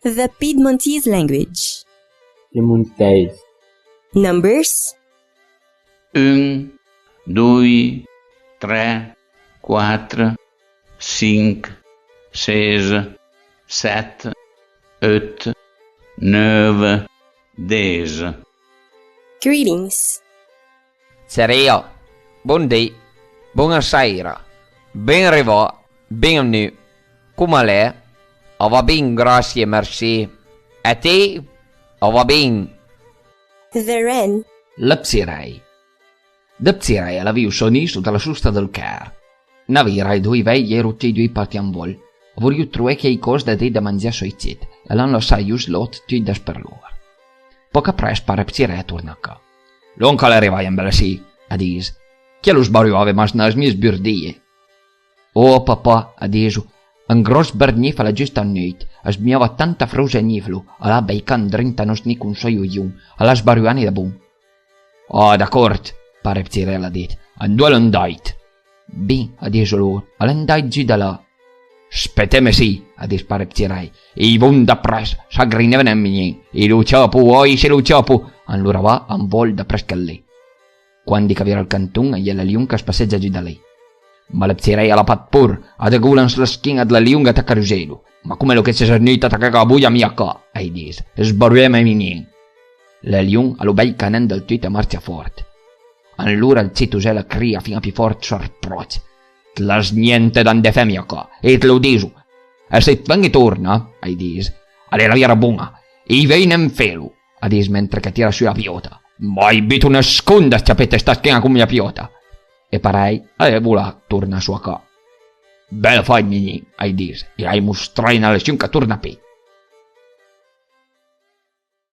The Piedmontese language. Piedmontese. Numbers. 1, 2, 3, 4, 5, 6, 7, 8, 9, 10. Greetings. Seria, buondì, buonasera, ben arrivato, bienvenue, come lei? Va bene, grazie, merci. E te? Va bene. The Wren. L'Psirei. D'Psirei la viu sonis dalla susta del car. Navirai due vei e rutti due parti an vol. Vorrei trovare che i cos da te da mangiare soizit, e l'hanno lasciato slot tu da sperlor. Poca pres pare Psirei torna a ca. L'onca l'arriva in bella sì, a dis. Che lo sbario ave mas nas mie sbirdie. Oh papà, a disu. Un gros bernif alla giusta nuit, smiava tanta frusa niflu, alla beican drinta nos nic un soio ium, alla sbariuani da bun. Oh, d'acord, pare Psirella dit, an due l'andait. Bin, a diso lor, all'andait giù da là. Speteme sì, a dis pare Psirei, i vun da pres, s'agrineven a mignin, i luciapu, oi se luciapu, an lura va an vol da pres lì. Quando cavira il cantun, e la liunca spasseggia giù da lì. Ma la Psirei alla pat pur, ad agulans la schiena della liunga ta caruselu. Ma come lo che si sernita ta caga buia mia ca, ai dis, sbarueme minin. La liung allo bel canen del tuit a marcia fort. Allora il zitusela cria fino a più fort sorproz. Tlas niente dan de femia ca, e te lo disu. E se vengi torna, ai dis, alle la viera bunga, i vein en felu, a dis mentre che tira su la piota. Mai bitu nasconda sciapete sta schiena come la piota. E parei, voilà, torna su a ca. Bella fai, mini, ai dis, e ai mostrai nella sciunca torna pe.